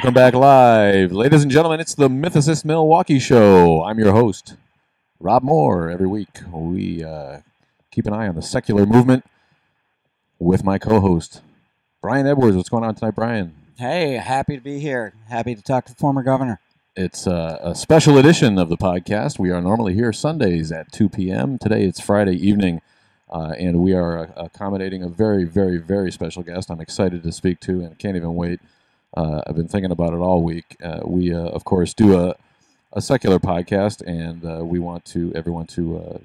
Welcome back live. Ladies and gentlemen, it's the Mythicist Milwaukee show. I'm your host, Rob Moore. Every week we keep an eye on the secular movement with my co-host, Brian Edwards. What's going on tonight, Brian? Hey, happy to be here. Happy to talk to the former governor. It's a special edition of the podcast. We are normally here Sundays at 2 p.m. Today it's Friday evening, and we are accommodating a very, very, very special guest I'm excited to speak to and can't even wait. I've been thinking about it all week. We, of course, do a secular podcast, and we want everyone to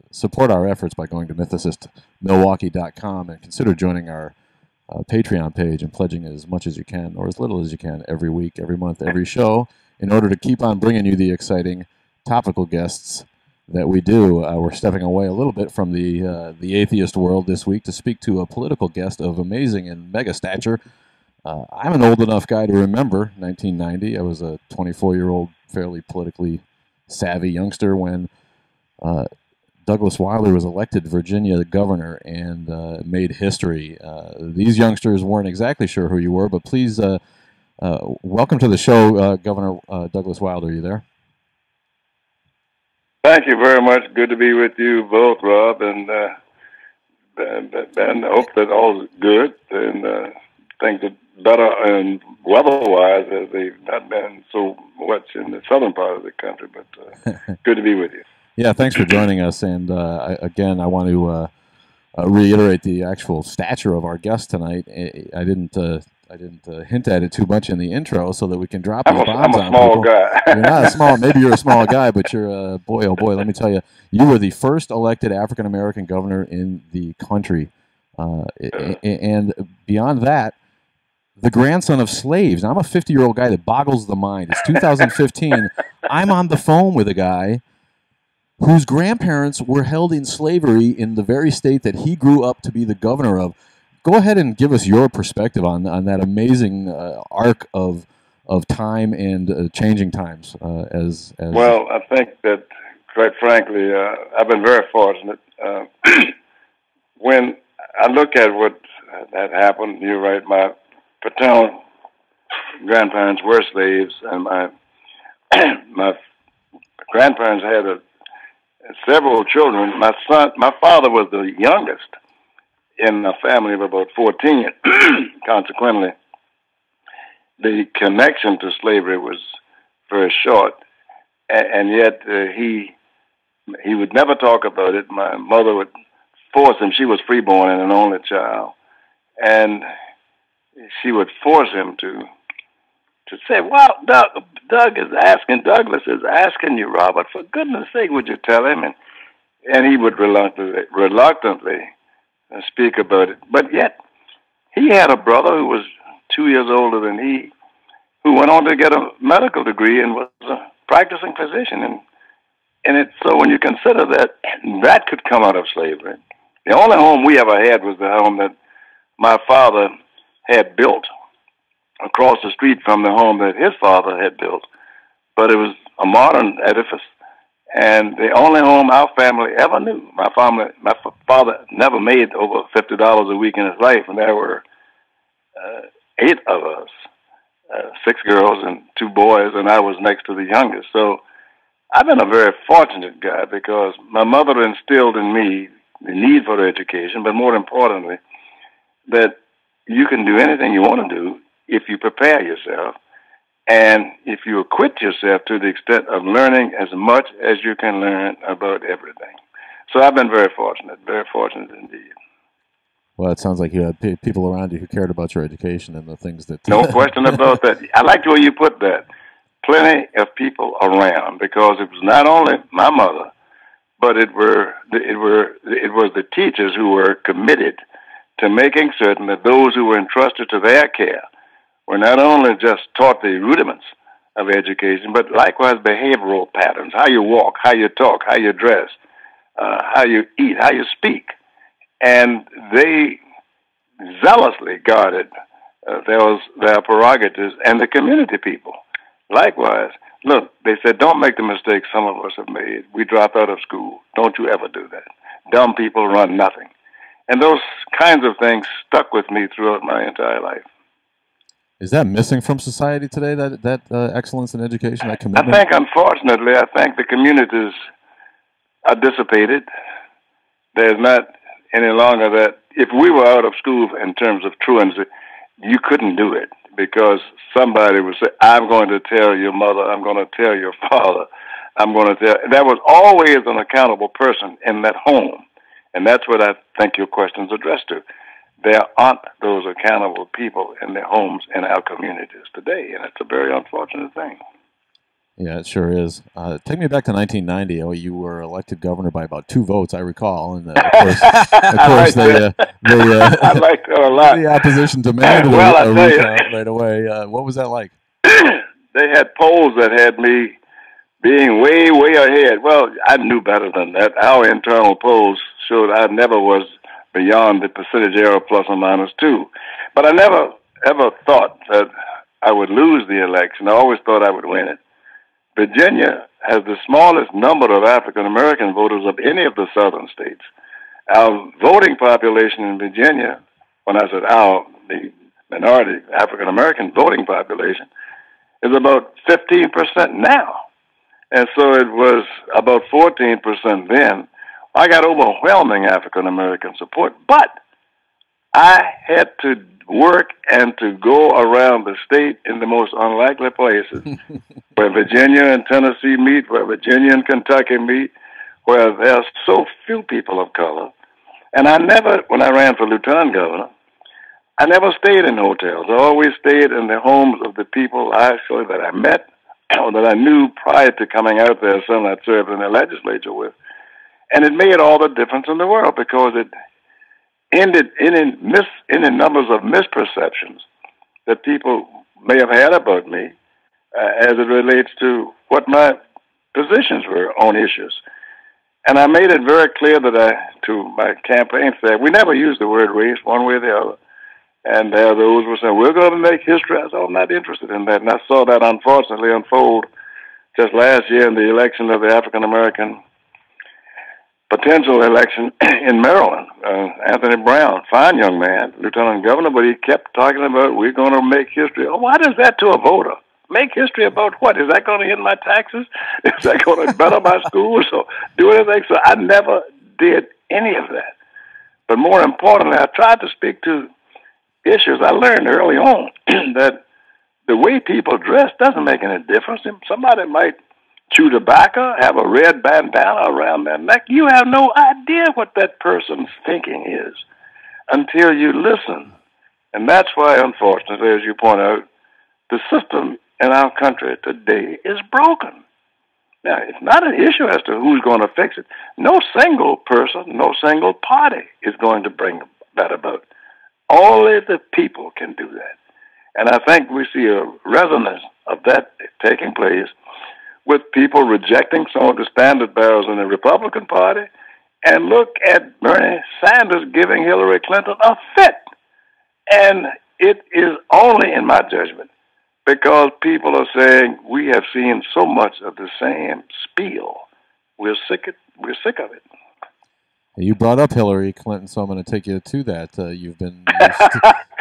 support our efforts by going to mythicistmilwaukee.com and consider joining our Patreon page and pledging as much as you can or as little as you can every week, every month, every show in order to keep on bringing you the exciting topical guests that we do. We're stepping away a little bit from the atheist world this week to speak to a political guest of amazing and mega stature. I'm an old enough guy to remember 1990. I was a 24-year-old, fairly politically savvy youngster when Douglas Wilder was elected Virginia governor and made history. These youngsters weren't exactly sure who you were, but please welcome to the show, Governor Douglas Wilder. Are you there? Thank you very much. Good to be with you both, Rob, and I hope that all is good and things are better and weather-wise as they've not been so much in the southern part of the country, but good to be with you. Yeah, thanks for joining us. And again, I want to reiterate the actual stature of our guest tonight. I didn't hint at it too much in the intro, so that we can drop these bombs on people. I'm a small guy. You're not a small. Maybe you're a small guy, but you're a boy. Oh boy, let me tell you, you were the first elected African American governor in the country, and beyond that, the grandson of slaves. Now, I'm a 50-year-old guy that boggles the mind. It's 2015. I'm on the phone with a guy whose grandparents were held in slavery in the very state that he grew up to be the governor of. Go ahead and give us your perspective on that amazing arc of time and changing times. Well, I think that, quite frankly, I've been very fortunate. When I look at what had happened, you're right, my paternal grandparents were slaves, and my grandparents had several children. My father was the youngest in a family of about 14. Consequently, the connection to slavery was very short, and yet he would never talk about it. My mother would force him. She was freeborn and an only child, and she would force him to say, "Well, Douglas is asking you, Robert, for goodness sake, would you tell him?" And he would reluctantly speak about it. But yet, he had a brother who was 2 years older than he, who went on to get a medical degree and was a practicing physician. So when you consider that could come out of slavery. The only home we ever had was the home that my father had built across the street from the home that his father had built. But it was a modern edifice, and the only home our family ever knew. My father never made over $50 a week in his life, and there were 8 of us, 6 girls and 2 boys, and I was next to the youngest. So I've been a very fortunate guy because my mother instilled in me the need for education, but more importantly, that you can do anything you want to do if you prepare yourself and if you acquit yourself to the extent of learning as much as you can learn about everything. So I've been very fortunate indeed. Well, it sounds like you had people around you who cared about your education and the things that... No question about that. I like the way you put that. Plenty of people around, because it was not only my mother, but it was the teachers who were committed to making certain that those who were entrusted to their care were not only just taught the rudiments of education, but likewise behavioral patterns, how you walk, how you talk, how you dress, how you eat, how you speak. And they zealously guarded their prerogatives, and the community people. Likewise, look, they said, don't make the mistakes some of us have made. We dropped out of school. Don't you ever do that. Dumb people run nothing. And those kinds of things stuck with me throughout my entire life. Is that missing from society today? That excellence in education, that I commitment. think, unfortunately, the communities are dissipated. There's not any longer that. If we were out of school in terms of truancy, you couldn't do it because somebody would say, "I'm going to tell your mother. I'm going to tell your father. I'm going to tell." There was always an accountable person in that home, and that's what I think your question's addressed to. There aren't those accountable people in their homes in our communities today, and it's a very unfortunate thing. Yeah, it sure is. Take me back to 1990. Oh, you were elected governor by about 2 votes, I recall, and of course, they I like that a lot. the opposition demanded a recount right away. What was that like? They had polls that had me being way, way ahead. Well, I knew better than that. Our internal polls showed I never was beyond the percentage error plus or minus 2. But I never, ever thought that I would lose the election. I always thought I would win it. Virginia has the smallest number of African-American voters of any of the southern states. Our voting population in Virginia, when I said our, the minority African-American voting population, is about 15% now. And so it was about 14% then. I got overwhelming African-American support, but I had to work and to go around the state in the most unlikely places where Virginia and Tennessee meet, where Virginia and Kentucky meet, where there's so few people of color. And I never, when I ran for lieutenant governor, I never stayed in hotels. I always stayed in the homes of the people actually that I met or that I knew prior to coming out there, some I'd served in the legislature with. And it made all the difference in the world because it ended in numbers of misperceptions that people may have had about me as it relates to what my positions were on issues. And I made it very clear that to my campaign staff, we never used the word race one way or the other. And there are those who were saying, we're going to make history. I said, I'm not interested in that. And I saw that unfortunately unfold just last year in the election of the African-American potential election in Maryland. Anthony Brown, fine young man, lieutenant governor, but he kept talking about we're going to make history. Oh, what is that to a voter? Make history about what? Is that going to end my taxes? Is that going to better my schools or do anything? So I never did any of that. But more importantly, I tried to speak to issues. I learned early on that the way people dress doesn't make any difference. Somebody might chew tobacco, have a red bandana around their neck. You have no idea what that person's thinking is until you listen. And that's why, unfortunately, as you point out, the system in our country today is broken. Now, it's not an issue as to who's going to fix it. No single person, no single party is going to bring that about. Only the people can do that. And I think we see a resonance of that taking place with people rejecting some of the standard bearers in the Republican Party, and look at Bernie Sanders giving Hillary Clinton a fit. And it is only, in my judgment, because people are saying we have seen so much of the same spiel. We're sick of it. You brought up Hillary Clinton, so I'm going to take you to that. You've been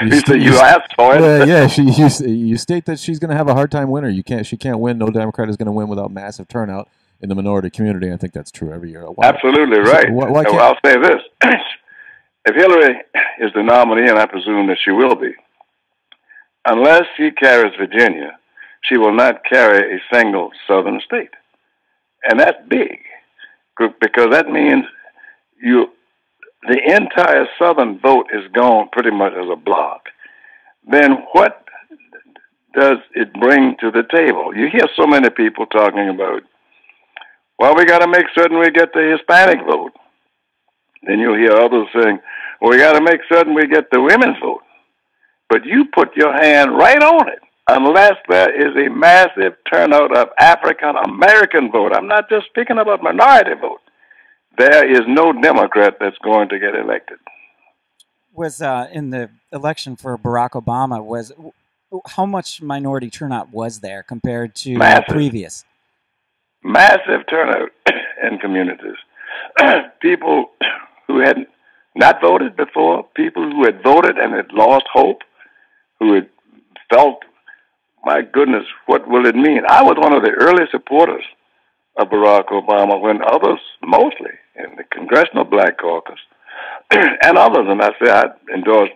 you asked for it. Yeah. You state that she's going to have a hard time winning. She can't win. No Democrat is going to win without massive turnout in the minority community. I think that's true every year. Absolutely right. So I'll say this: if Hillary is the nominee, and I presume that she will be, unless she carries Virginia, she will not carry a single southern state, and that's big because that means the entire southern vote is gone pretty much as a block. Then what does it bring to the table? You hear so many people talking about, well, we got to make certain we get the Hispanic vote. Then you'll hear others saying, well, we got to make certain we get the women's vote. But you put your hand right on it unless there is a massive turnout of African American vote. I'm not just speaking about minority vote. There is no Democrat that's going to get elected. Was in the election for Barack Obama, how much minority turnout was there compared to previous? Massive turnout in communities. People who had not voted before, people who had voted and had lost hope, who had felt, my goodness, what will it mean? I was one of the early supporters of Barack Obama when others, mostly in the Congressional Black Caucus, and others, and I say I endorsed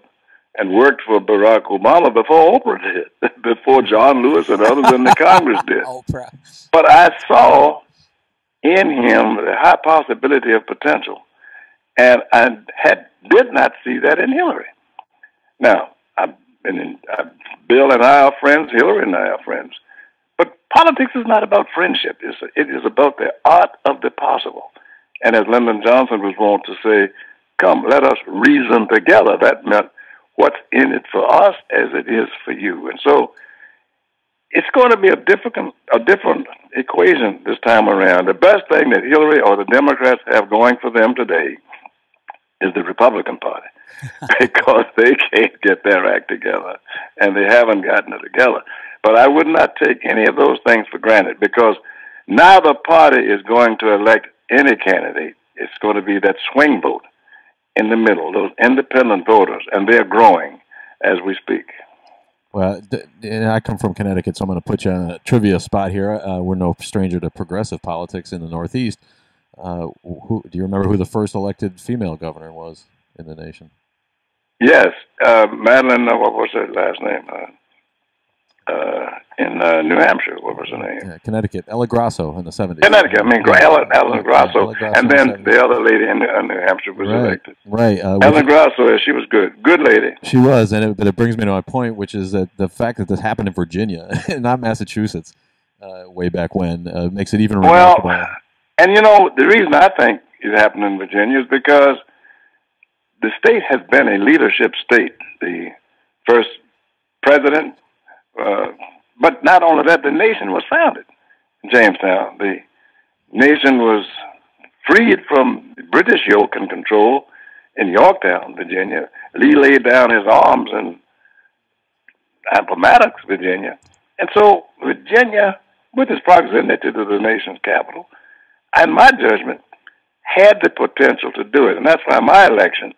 and worked for Barack Obama before Oprah did, before John Lewis and others in the Congress did. Oprah. But I saw in him the high possibility of potential, and I did not see that in Hillary. Now, Bill and I are friends, Hillary and I are friends, but politics is not about friendship. It is about the art of the possible. And as Lyndon Johnson was wont to say, come, let us reason together. That meant what's in it for us as it is for you. And so it's going to be a different equation this time around. The best thing that Hillary or the Democrats have going for them today is the Republican Party, because they can't get their act together, and they haven't gotten it together. But I would not take any of those things for granted, because now the party is going to elect any candidate. It's going to be that swing vote in the middle, those independent voters, and they're growing as we speak. Well, I come from Connecticut, so I'm going to put you on a trivia spot here. We're no stranger to progressive politics in the Northeast. Do you remember who the first elected female governor was in the nation? Yes, Madeline, what was her last name? In New Hampshire, what was her name? Yeah, Connecticut, Ella Grasso in the 70s. Connecticut, Ellen Grasso. And then the other lady in New Hampshire was elected. Right. Ellen Grasso, she was good. Good lady. She was, but it brings me to my point, which is that the fact that this happened in Virginia, not Massachusetts, way back when, makes it even remarkable. Well, and the reason I think it happened in Virginia is because the state has been a leadership state. The first president, but not only that, the nation was founded in Jamestown. The nation was freed from British yoke and control in Yorktown, Virginia. Lee laid down his arms in Appomattox, Virginia. And so Virginia, with its proximity to the nation's capital, in my judgment, had the potential to do it. And that's why my election,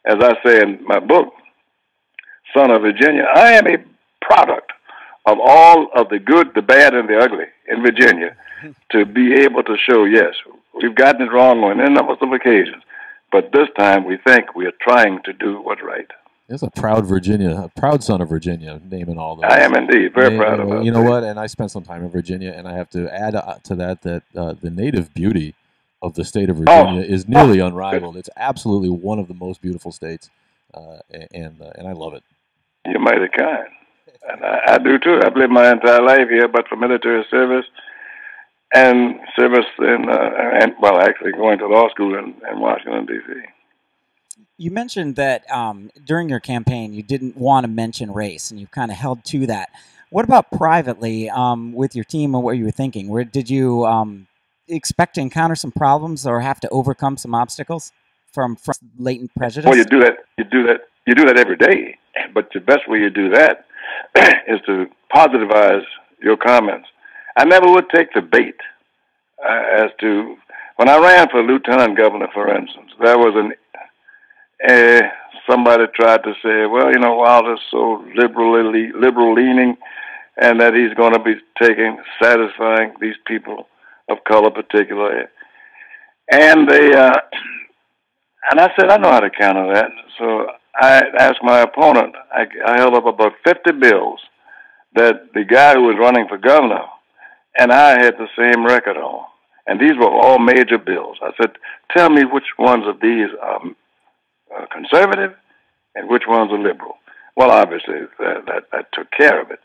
as I say in my book, Son of Virginia, I am a product of all of the good, the bad, and the ugly in Virginia to be able to show, yes, we've gotten it wrong on a number of occasions, but this time we think we are trying to do what's right. There's a proud son of Virginia, naming all those. I am indeed very proud of it. You know what? And I spent some time in Virginia, and I have to add to that the native beauty of the state of Virginia is nearly unrivaled. It's absolutely one of the most beautiful states, and I love it. You're mighty kind. And I do too. I've lived my entire life here, but for military service and service actually going to law school in Washington, D.C. You mentioned that during your campaign you didn't want to mention race, and you kind of held to that. What about privately with your team and what you were thinking? Did you expect to encounter some problems or have to overcome some obstacles from latent prejudice? Well, you do that every day. But the best way you do that is to positivize your comments. I never would take the bait as to when I ran for lieutenant governor, for instance. There was somebody tried to say, well, Wilder's so liberal leaning, and that he's going to be satisfying these people of color particularly. And and I said, I know how to counter that. So I asked my opponent, I held up about 50 bills that the guy who was running for governor and I had the same record on. And these were all major bills. I said, tell me which ones of these are conservative and which ones are liberal. Well, obviously, that took care of it.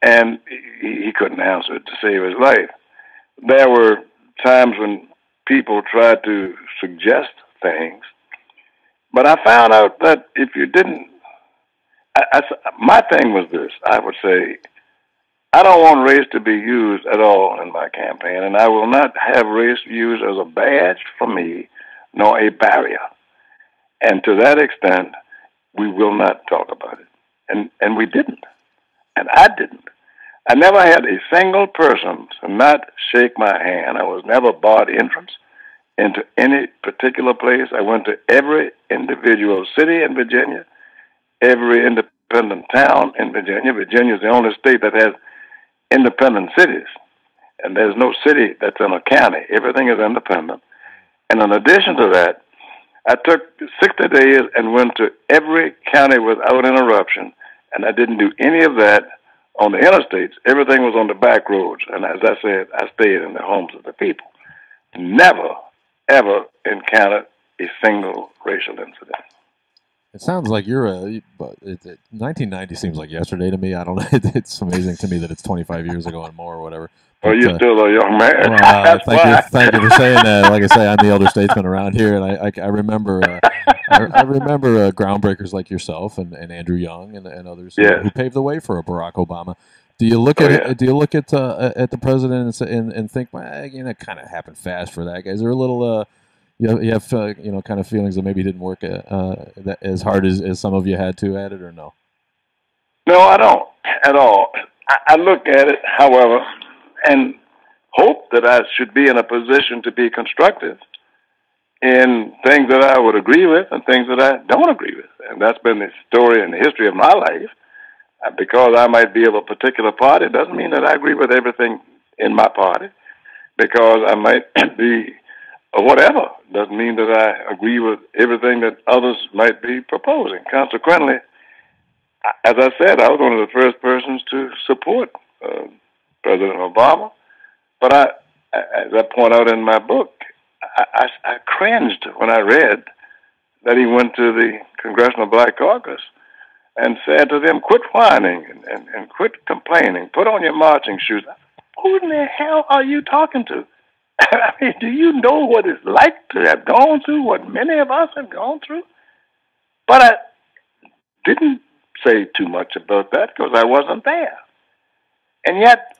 And he couldn't answer it to save his life. There were times when people tried to suggest things, but I found out that if you didn't, my thing was this, I would say, I don't want race to be used at all in my campaign, and I will not have race used as a badge for me, nor a barrier. And to that extent, we will not talk about it. And we didn't. And I didn't. I never had a single person to not shake my hand. I was never barred entrance into any particular place. I went to every individual city in Virginia, every independent independent town in Virginia. Virginia is the only state that has independent cities. And there's no city that's in a county. Everything is independent. And in addition to that, I took 60 days and went to every county without interruption, and I didn't do any of that on the interstates. Everything was on the back roads. And as I said, I stayed in the homes of the people. Never, ever encountered a single racial incident. It sounds like you're 1990 seems like yesterday to me. I don't know. It's amazing to me that it's 25 years ago and more or whatever. Well, you're still a young man. Well, thank you for saying that. Like I say, I'm the elder statesman around here, and I remember I remember groundbreakers like yourself and Andrew Young and others who paved the way for a Barack Obama. Do you look at the president and think, well, it kind of happened fast for that guy? Is there a little you have kind of feelings that maybe didn't work as hard as some of you had to at it, or no? No, I don't at all. I look at it, however, and hope that I should be in a position to be constructive in things that I would agree with and things that I don't agree with. And that's been the story and the history of my life. Because I might be of a particular party doesn't mean that I agree with everything in my party. Because I might be whatever doesn't mean that I agree with everything that others might be proposing. Consequently, as I said, I was one of the first persons to support President Obama. But as I point out in my book, I cringed when I read that he went to the Congressional Black Caucus and said to them, quit whining and quit complaining. Put on your marching shoes. Who in the hell are you talking to? I mean, do you know what it's like to have gone through what many of us have gone through? But I didn't say too much about that because I wasn't there. And yet,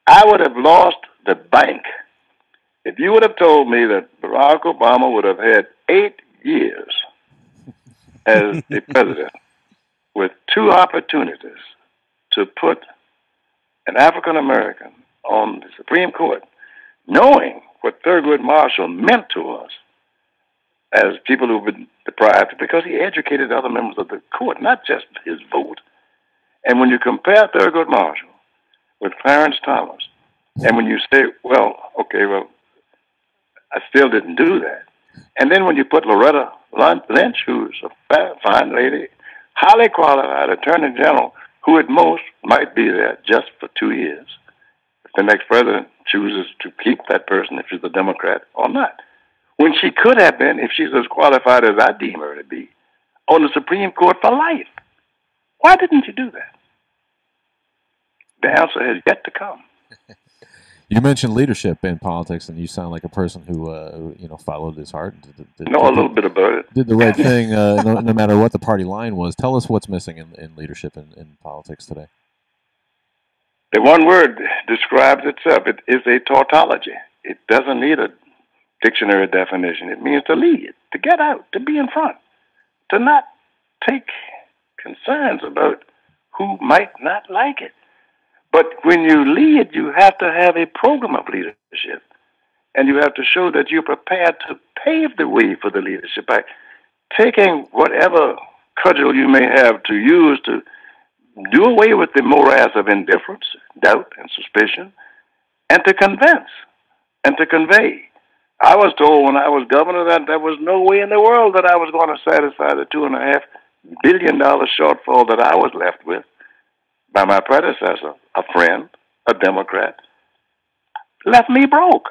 I would have lost the bank if you would have told me that Barack Obama would have had 8 years as the president with 2 opportunities to put an African American on the Supreme Court, knowing what Thurgood Marshall meant to us as people who've been deprived, because he educated other members of the court, not just his vote. And when you compare Thurgood Marshall with Clarence Thomas, and when you say, I still didn't do that. And then when you put Loretta Lynch, who's a fine lady, highly qualified attorney general, who at most might be there just for 2 years, if the next president chooses to keep that person, if she's a Democrat or not, when she could have been, if she's as qualified as I deem her to be, on the Supreme Court for life. Why didn't you do that? The answer has yet to come. You mentioned leadership in politics, and you sound like a person who followed his heart. Know a little bit about it. Did the right thing, no matter what the party line was. Tell us what's missing in leadership in politics today. The one word describes itself. It is a tautology. It doesn't need a dictionary definition. It means to lead, to get out, to be in front, to not take concerns about who might not like it. But when you lead, you have to have a program of leadership. And you have to show that you're prepared to pave the way for the leadership by taking whatever cudgel you may have to use to do away with the morass of indifference, doubt, and suspicion, and to convince and to convey. I was told when I was governor that there was no way in the world that I was going to satisfy the $2.5 billion shortfall that I was left with by my predecessor, a friend, a Democrat, left me broke.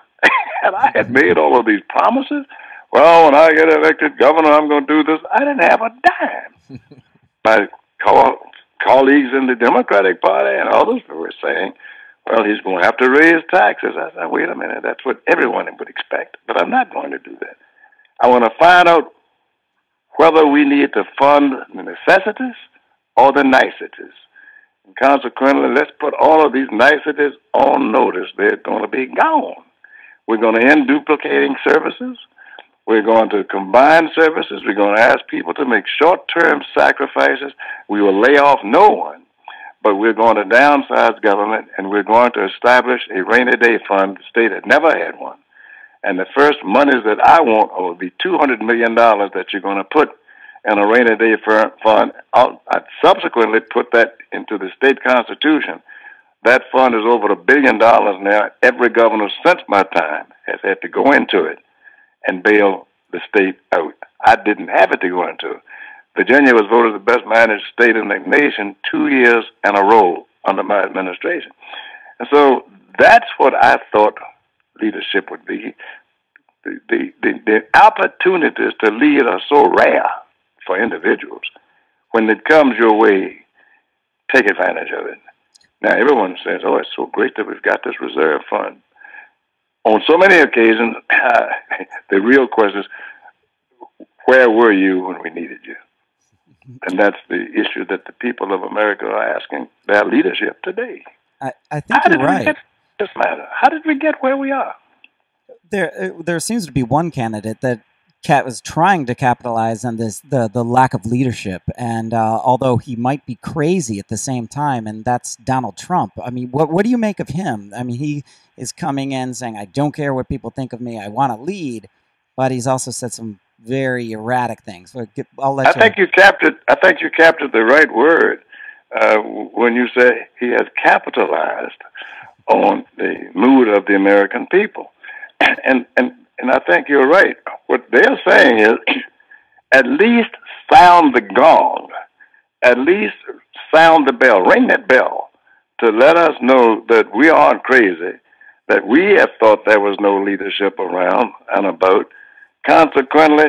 And I had made all of these promises. Well, when I get elected governor, I'm going to do this. I didn't have a dime. My colleagues in the Democratic Party and others were saying, well, he's going to have to raise taxes. I said, wait a minute, that's what everyone would expect, but I'm not going to do that. I want to find out whether we need to fund the necessities or the niceties. And consequently, let's put all of these niceties on notice. They're going to be gone. We're going to end duplicating services. We're going to combine services. We're going to ask people to make short-term sacrifices. We will lay off no one, but we're going to downsize government, and we're going to establish a rainy day fund. The state had never had one. And the first monies that I want will be $200 million that you're going to put and a rainy day fund. I subsequently put that into the state constitution. That fund is over $1 billion now. Every governor since my time has had to go into it and bail the state out. I didn't have it to go into. Virginia was voted the best managed state in the nation 2 years in a row under my administration. And so that's what I thought leadership would be. The opportunities to lead are so rare for individuals. When it comes your way, take advantage of it. Now, everyone says, oh, it's so great that we've got this reserve fund. On so many occasions, the real question is, where were you when we needed you? And that's the issue that the people of America are asking their leadership today. I think you're right. This matter. How did we get where we are? There seems to be one candidate that was trying to capitalize on the lack of leadership, and although he might be crazy at the same time, and that's Donald Trump. I mean, what do you make of him? I mean, he is coming in saying, I don't care what people think of me, I want to lead, but he's also said some very erratic things. I'll let I think you captured the right word when you say he has capitalized on the mood of the American people. And I think you're right. What they're saying is, at least sound the gong, at least sound the bell, ring that bell, to let us know that we aren't crazy, that we have thought there was no leadership around and about. Consequently,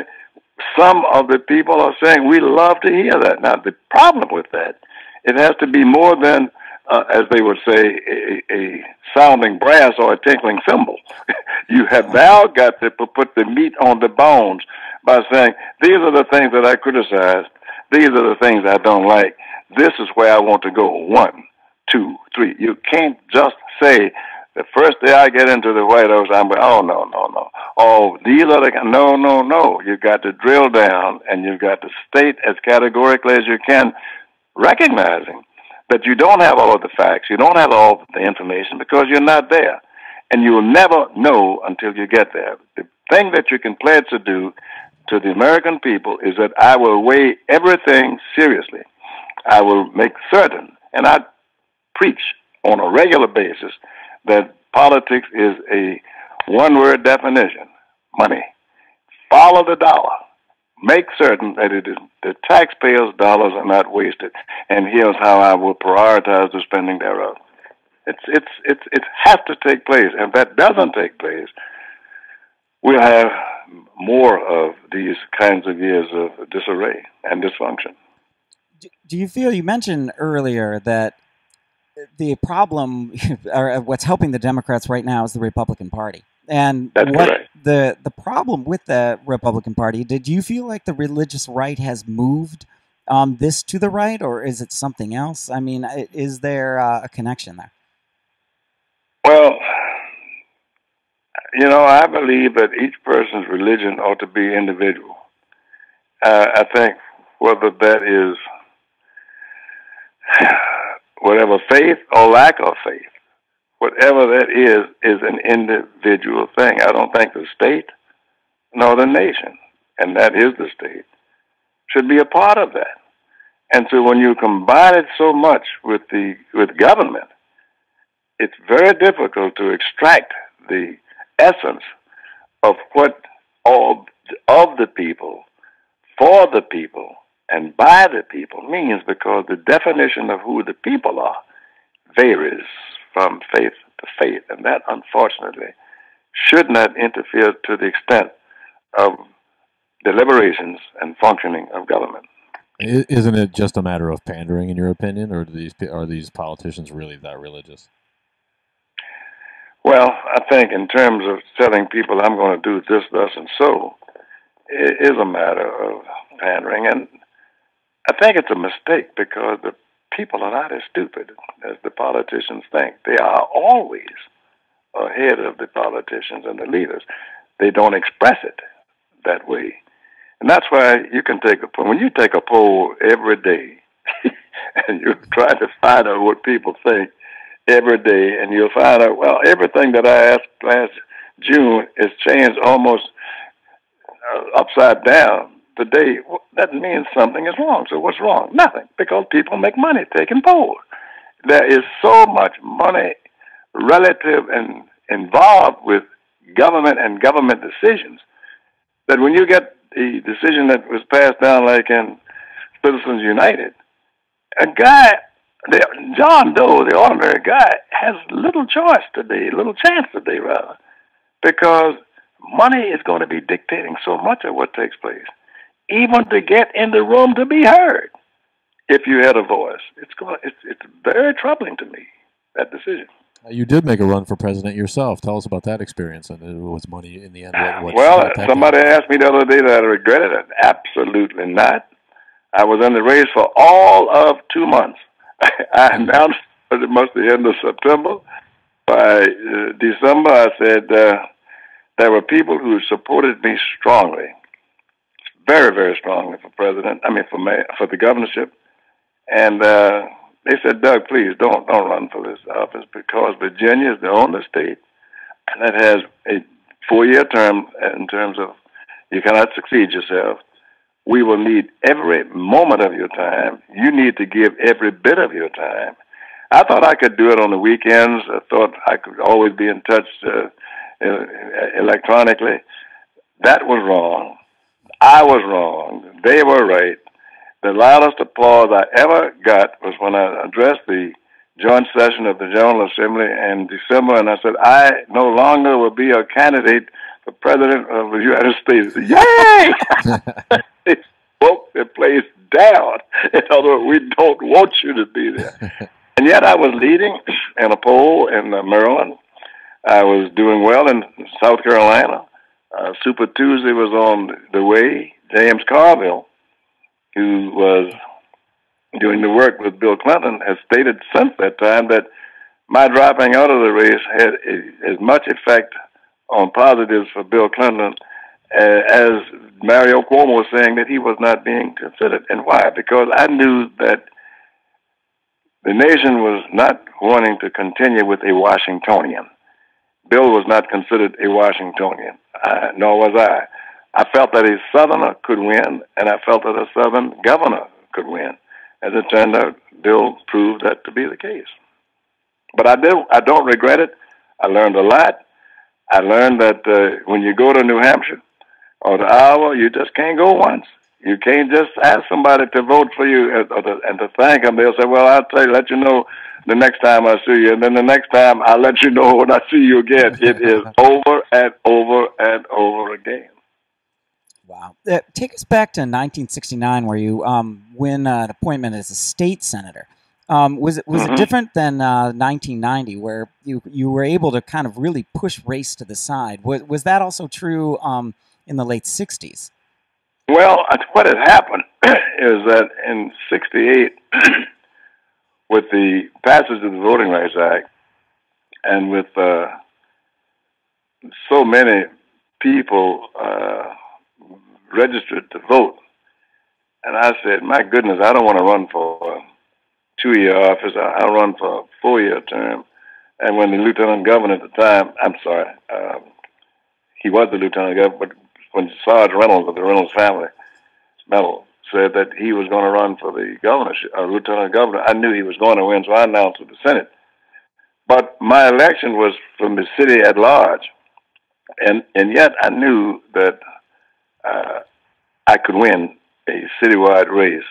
some of the people are saying we love to hear that. Now, the problem with that, it has to be more than, as they would say, a sounding brass or a tinkling cymbal. You have now got to put the meat on the bones by saying, these are the things that I criticize. These are the things I don't like. This is where I want to go. 1, 2, 3. You can't just say, the first day I get into the White House, I'm going, oh, no. Oh, these are the, no. You've got to drill down, and you've got to state as categorically as you can, recognizing that you don't have all of the facts, you don't have all of the information because you're not there. And you will never know until you get there. The thing that you can pledge to do to the American people is that I will weigh everything seriously. I will make certain, and I preach on a regular basis, that politics is a one-word definition, money. Follow the dollar. Make certain that it is the taxpayers' dollars are not wasted, and here's how I will prioritize the spending thereof. It has to take place. If that doesn't take place, we'll have more of these kinds of years of disarray and dysfunction. Do you feel, you mentioned earlier that the problem, or what's helping the Democrats right now, is the Republican Party? And that's what the problem with the Republican Party, did you feel like the religious right has moved this to the right, or is it something else? I mean, is there a connection there? Well, I believe that each person's religion ought to be individual. I think whether that is whatever faith or lack of faith, whatever that is an individual thing. I don't think the state nor the nation, and that is the state, should be a part of that. And so when you combine it so much with government, it's very difficult to extract the essence of what all of the people, for the people, and by the people means, because the definition of who the people are varies from faith to faith, and that, unfortunately, should not interfere to the extent of deliberations and functioning of government. Isn't it just a matter of pandering, in your opinion, or are these politicians really that religious? Well, I think in terms of telling people I'm going to do this, thus, and so, it is a matter of pandering, and I think it's a mistake because the people are not as stupid as the politicians think. They are always ahead of the politicians and the leaders. They don't express it that way. And that's why you can when you take a poll every day and you try to find out what people think every day, and you'll find out, well, everything that I asked last June is changed almost upside down today, that means something is wrong. So what's wrong? Nothing, because people make money taking polls. There is so much money relative and involved with government and government decisions that when you get the decision that was passed down like in Citizens United, a guy, John Doe, the ordinary guy, has little choice today, little chance today, rather, because money is going to be dictating so much of what takes place, even to get in the room to be heard. If you had a voice, it's very troubling to me, that decision. You did make a run for president yourself. Tell us about that experience. And it was money in the end. Well, somebody asked me the other day that I regretted it. Absolutely not. I was in the race for all of 2 months. I announced pretty much the end of September. By December, I said there were people who supported me strongly, very, very strongly for president. I mean, for the governorship. And they said, Doug, please don't run for this office because Virginia is the only state that has a 4-year term in terms of you cannot succeed yourself. We will need every moment of your time. You need to give every bit of your time. I thought I could do it on the weekends. I thought I could always be in touch electronically. That was wrong. I was wrong. They were right. The loudest applause I ever got was when I addressed the joint session of the General Assembly in December, and I said, I no longer will be a candidate for President of the United States. Yay! They broke the place down. In other words, we don't want you to be there. And yet I was leading in a poll in Maryland. I was doing well in South Carolina. Super Tuesday was on the way. James Carville, who was doing the work with Bill Clinton, has stated since that time that my dropping out of the race had as much effect on positives for Bill Clinton as Mario Cuomo was saying that he was not being considered. And why? Because I knew that the nation was not wanting to continue with a Washingtonian. Bill was not considered a Washingtonian, nor was I. I felt that a Southerner could win, and I felt that a Southern governor could win. As it turned out, Bill proved that to be the case. But I don't regret it. I learned a lot. I learned that when you go to New Hampshire or to Iowa, you just can't go once. You can't just ask somebody to vote for you and to thank them. They'll say, well, I'll let you know the next time I see you. And then the next time I'll let you know when I see you again. It is over and over and over again. Wow. Take us back to 1969 where you win an appointment as a state senator. Was it different than 1990 where you were able to kind of really push race to the side? Was that also true in the late 60s? Well, what had happened is that in 68, with the passage of the Voting Rights Act and with so many people registered to vote, and I said, my goodness, I don't want to run for a 2-year office. I'll run for a 4-year term. And when the lieutenant governor at the time, he was the lieutenant governor, but when Sarge Reynolds of the Reynolds family, Melville, said that he was going to run for the governorship, lieutenant governor, I knew he was going to win, so I announced to the Senate. But my election was from the city at large, and yet I knew that I could win a citywide race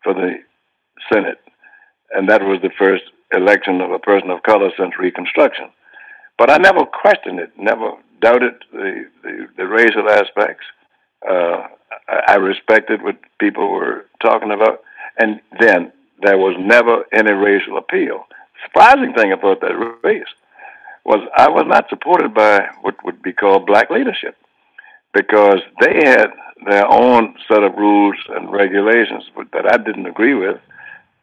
for the Senate, and that was the first election of a person of color since Reconstruction. But I never questioned it, never doubted the racial aspects. I respected what people were talking about, and then there was never any racial appeal. Surprising thing about that race was I was not supported by what would be called black leadership, because they had their own set of rules and regulations that I didn't agree with,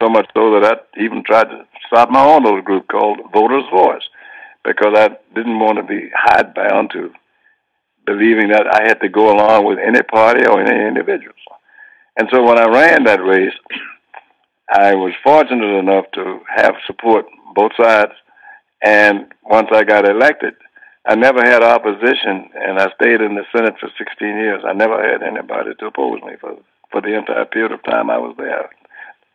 so much so that I even tried to start my own little group called Voters' Voice, because I didn't want to be hidebound to believing that I had to go along with any party or any individuals. And so when I ran that race, I was fortunate enough to have support both sides. And once I got elected, I never had opposition, and I stayed in the Senate for 16 years. I never had anybody to oppose me for the entire period of time I was there.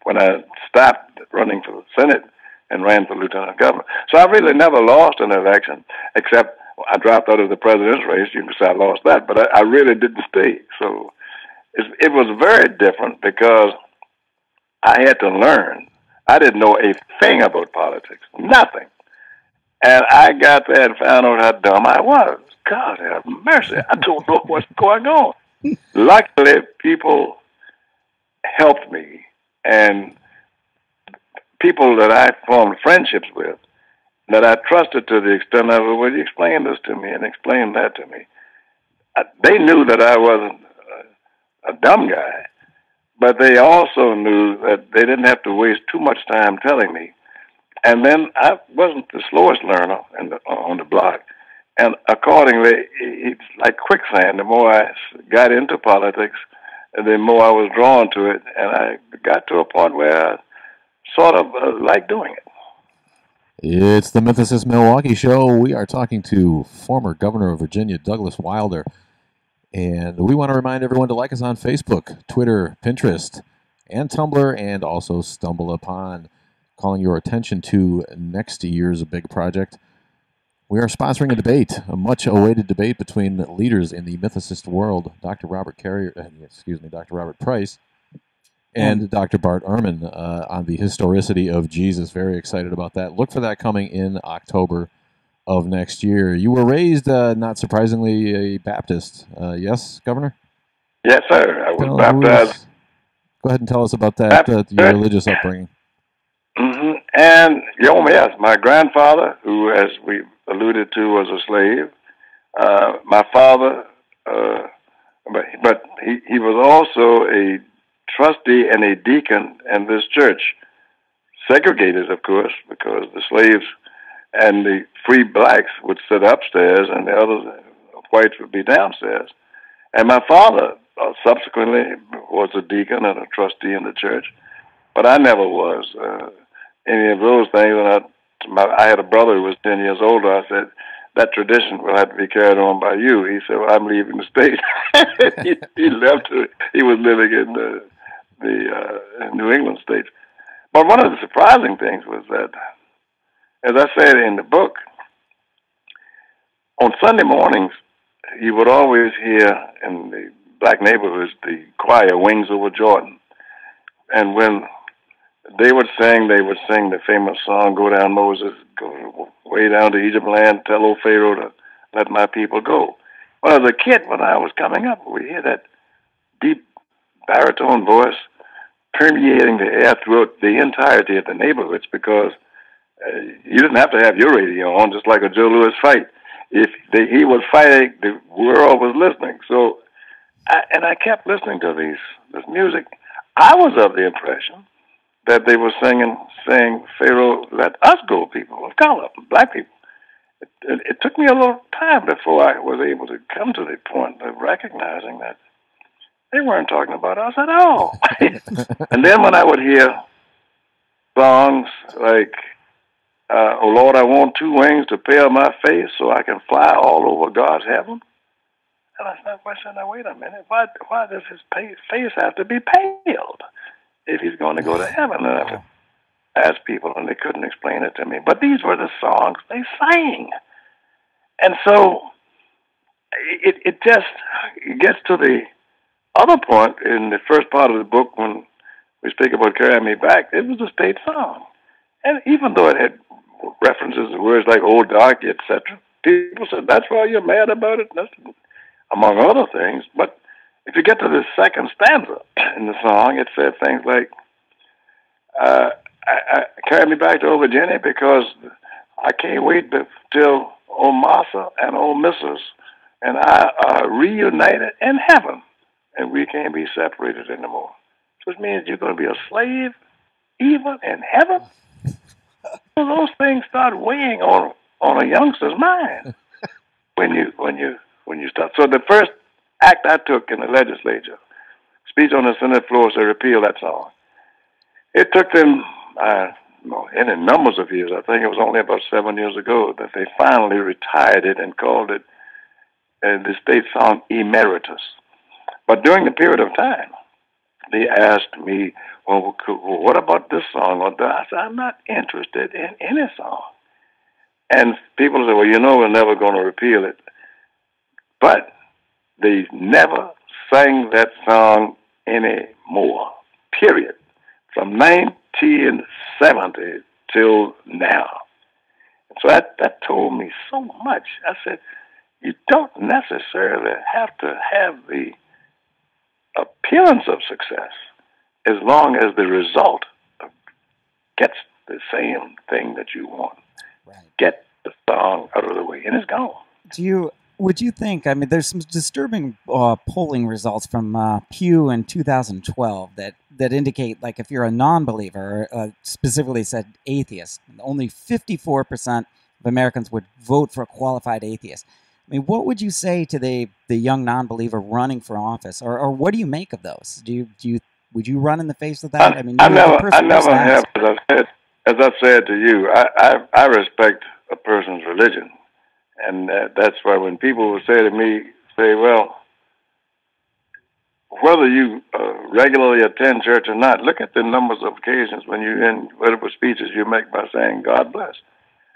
When I stopped running for the Senate and ran for lieutenant governor. So I really never lost an election, except I dropped out of the president's race. You can say I lost that, but I really didn't stay. So it was very different because I had to learn. I didn't know a thing about politics, nothing. And I got there and found out how dumb I was. God have mercy. I don't know what's going on. Luckily, people helped me, and people that I formed friendships with, that I trusted to the extent of, well, you explain this to me and explain that to me. They knew that I wasn't a dumb guy, but they also knew that they didn't have to waste too much time telling me. And then I wasn't the slowest learner on the block. And accordingly, it's like quicksand. The more I got into politics, the more I was drawn to it. And I got to a point where I sort of liked doing it. It's the Mythicist Milwaukee show. We are talking to former Governor of Virginia, Douglas Wilder. And we want to remind everyone to like us on Facebook, Twitter, Pinterest, and Tumblr, and also stumble upon calling your attention to next year's big project. We are sponsoring a debate, a much-awaited debate between leaders in the mythicist world, Dr. Robert Price, and Dr. Bart Ehrman on the historicity of Jesus. Very excited about that. Look for that coming in October of next year. You were raised, not surprisingly, a Baptist. Yes, Governor? Yes, sir. I was baptized. Go ahead and tell us about that, your religious upbringing. Mm-hmm. And, yes, my grandfather, who, as we alluded to, was a slave. My father, but he was also a trustee and a deacon in this church. Segregated, of course, because the slaves and the free blacks would sit upstairs and the other whites would be downstairs. And my father subsequently was a deacon and a trustee in the church, but I never was any of those things. And I had a brother who was 10 years older. I said, that tradition will have to be carried on by you. He said, well, I'm leaving the state. he left. He was living in the New England states. But one of the surprising things was that, as I said in the book, on Sunday mornings, you would always hear in the black neighborhoods the choir Wings Over Jordan. And when they would sing the famous song, Go Down Moses, go way down to Egypt land, tell old Pharaoh to let my people go. Well, as a kid, when I was coming up, we'd hear that deep baritone voice permeating the air throughout the entirety of the neighborhoods, because you didn't have to have your radio on, just like a Joe Louis fight. If he was fighting, the world was listening. So, I kept listening to this music. I was of the impression that they were saying, Pharaoh, let us go, people of color, black people. It took me a little time before I was able to come to the point of recognizing that they weren't talking about us at all. And then when I would hear songs like, oh, Lord, I want two wings to pale my face so I can fly all over God's heaven. And I said, now, wait a minute. Why does his face have to be paled if he's going to go to heaven? And I have to ask people, and they couldn't explain it to me. But these were the songs they sang. And so it just gets to the other point in the first part of the book when we speak about Carry Me Back. It was a state song. And even though it had references to words like old darky, etc., people said, that's why you're mad about it, among other things. But if you get to the second stanza in the song, it said things like, I carry me back to old Virginia because I can't wait till old Massa and old Mrs. and I are reunited in heaven, and we can't be separated anymore. Which means you're going to be a slave even in heaven. So those things start weighing on a youngster's mind when you start. So the first act I took in the legislature, speech on the Senate floor to repeal that song. It took them any numbers of years. I think it was only about 7 years ago that they finally retired it and called it the state song Emeritus. But during the period of time, they asked me, well, what about this song? Or that? I said, I'm not interested in any song. And people say, well, we're never going to repeal it. But they never sang that song anymore, period, from 1970 till now. So that told me so much. I said, you don't necessarily have to have the appearance of success as long as the result gets the same thing that you want. Right. Get the song out of the way, and it's gone. Would you think, I mean, there's some disturbing polling results from Pew in 2012 that indicate, like, if you're a non-believer, specifically said atheist, only 54% of Americans would vote for a qualified atheist. I mean, what would you say to the young non-believer running for office, or what do you make of those? Would you run in the face of that? I mean, I never have. As I said to you, I respect a person's religion. And that's why when people would say to me, well, whether you regularly attend church or not, look at the numbers of occasions when you in whatever speeches you make by saying, God bless.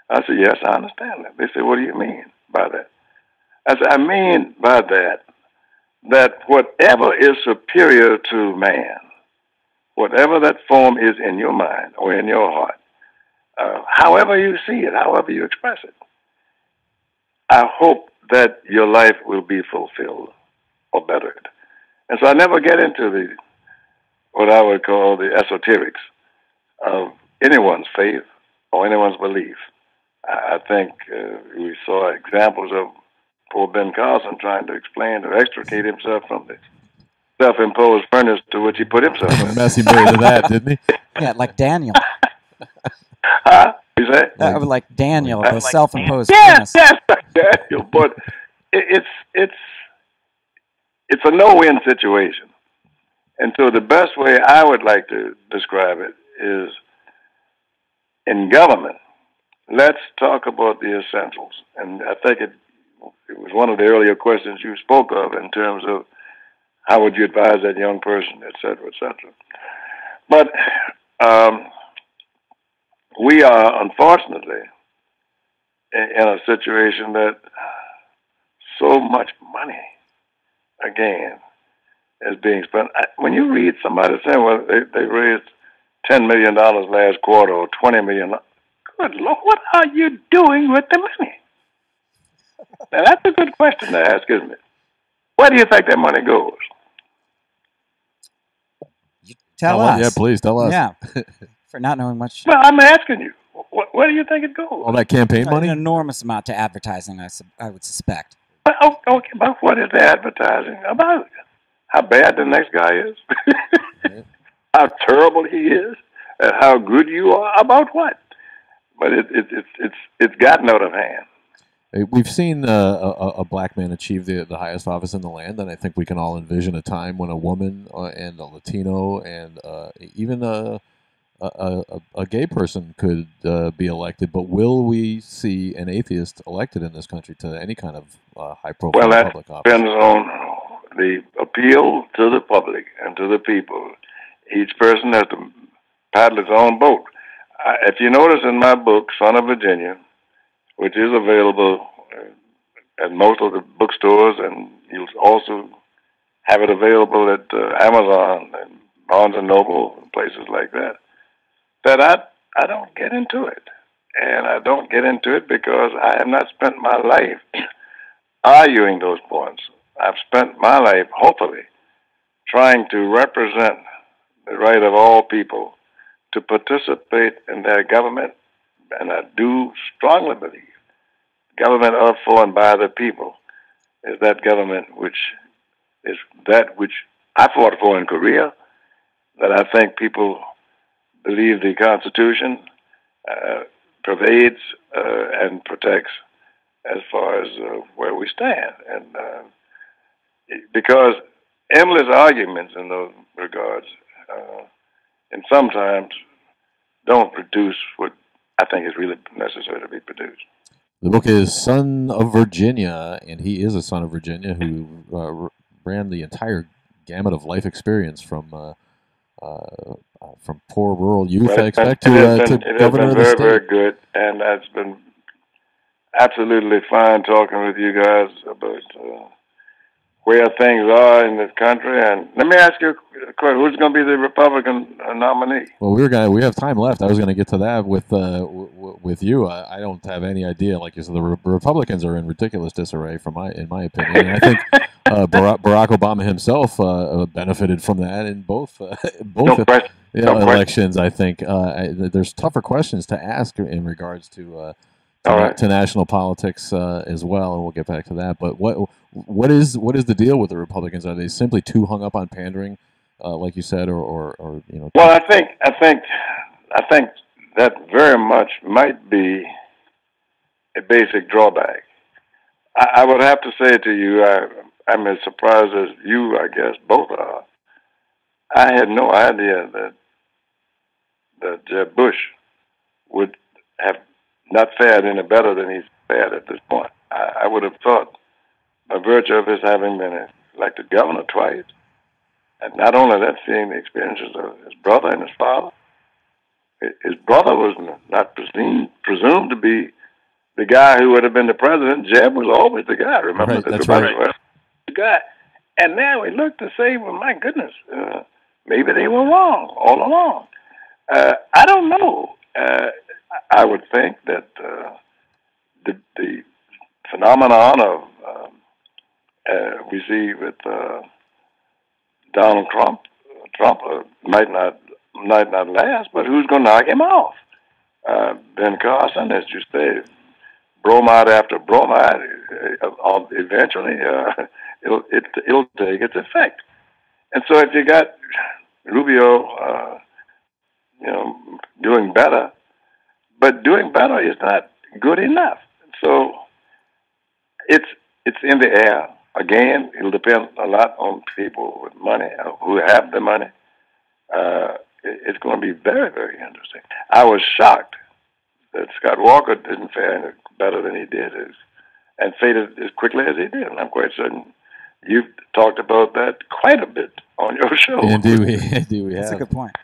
I said, yes, I understand that. They say, what do you mean by that? I said, I mean by that whatever is superior to man, whatever that form is in your mind or in your heart, however you see it, however you express it, I hope that your life will be fulfilled or bettered. And so I never get into what I would call the esoterics of anyone's faith or anyone's belief. I think we saw examples of poor Ben Carson trying to extricate himself from the self-imposed furnace to which he put himself in. A mess he made of that, didn't he? Yeah, like Daniel. Is that? Like Daniel, the self-imposed furnace. Yes, Daniel. But it's a no-win situation. And so the best way I would like to describe it is, in government, let's talk about the essentials. And I think it was one of the earlier questions you spoke of in terms of how would you advise that young person, et cetera, et cetera. But we are, unfortunately, in a situation that so much money, again, is being spent. When you read somebody saying, well, they raised $10 million last quarter or $20 million, good Lord, what are you doing with the money? Now, that's a good question to ask, isn't it? Where do you think that money goes? Tell us. Yeah, please, tell us. Yeah, for not knowing much. Well, I'm asking you. Where do you think it goes? All that campaign money? An enormous amount to advertising, I would suspect. Well, okay, but what is the advertising about? How bad the next guy is? How terrible he is? And how good you are? About what? But it's gotten out of hand. We've seen a black man achieve the highest office in the land, and I think we can all envision a time when a woman and a Latino and even a gay person could be elected. But will we see an atheist elected in this country to any kind of high-profile public office? Well, that depends on the appeal to the public and to the people. Each person has to paddle his own boat. If you notice in my book, Son of Virginia, which is available at most of the bookstores, and you'll also have it available at Amazon and Barnes & Noble and places like that, that I don't get into it. And I don't get into it because I have not spent my life arguing those points. I've spent my life, hopefully, trying to represent the right of all people to participate in their government. And I do strongly believe government of, for, and by the people is that government which is that which I fought for in Korea, that I think people believe the Constitution pervades and protects as far as where we stand. And because endless arguments in those regards, and sometimes don't produce what I think is really necessary to be produced. The book is Son of Virginia, and he is a son of Virginia who ran the entire gamut of life experience from poor rural youth, I expect, to governor of the state. Very good, and that's been absolutely fine talking with you guys about where things are in this country. And let me ask you a question: who's going to be the Republican nominee? Well, we have time left. I was going to get to that with you. I don't have any idea. Like you said, the Republicans are in ridiculous disarray, in my opinion. And I think Barack Obama himself benefited from that in both elections. I think there's tougher questions to ask in regards to national politics as well, and we'll get back to that. But what is the deal with the Republicans? Are they simply too hung up on pandering, like you said, or you know? Well, I think that very much might be a basic drawback. I would have to say to you, I'm as surprised as you, I guess, both are. I had no idea that Jeb Bush would have not fared any better than he's fared at this point. I would have thought, by virtue of his having been elected governor twice, and not only that, seeing the experiences of his brother and his father. His brother was not presumed to be the guy who would have been the president. Jeb was always the guy. Remember, right, that's right. The guy. And now we look to say, well, my goodness, maybe they were wrong all along. I don't know. I would think that the phenomenon of we see with Donald Trump might not last, but who's going to knock him off? Ben Carson, as you say, bromide after bromide, eventually it'll take its effect. And so if you got Rubio, doing better, but doing better is not good enough. So it's in the air. Again, it'll depend a lot on people with money, who have the money. It's going to be very, very interesting. I was shocked that Scott Walker didn't fare any better than he did, and faded as quickly as he did. And I'm quite certain you've talked about that quite a bit on your show. Indeed, we have. That's a good point.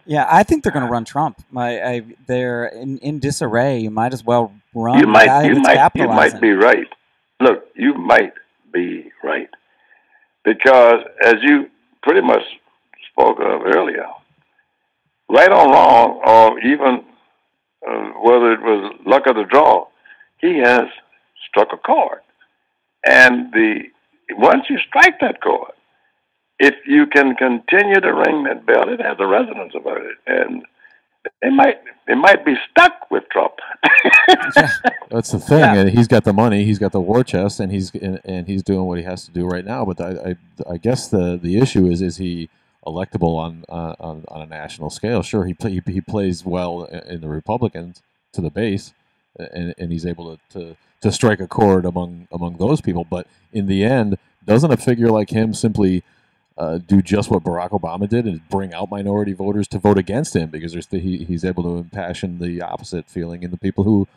Yeah, I think they're going to run Trump. They're in disarray. You might as well run the guy who's capitalizing. You might be right. Look, you might be right. Because as you pretty much spoke of earlier, right or wrong, or even whether it was luck of the draw, he has struck a chord. And once you strike that chord, if you can continue to ring that bell, it has a resonance about it. And it might be stuck with Trump. That's the thing. Yeah. He's got the money, he's got the war chest, and he's doing what he has to do right now. But I guess the issue is he electable on a national scale? Sure, he plays well in the Republicans to the base, and he's able to strike a chord among those people. But in the end, doesn't a figure like him simply do just what Barack Obama did and bring out minority voters to vote against him, because he's able to impassion the opposite feeling in the people who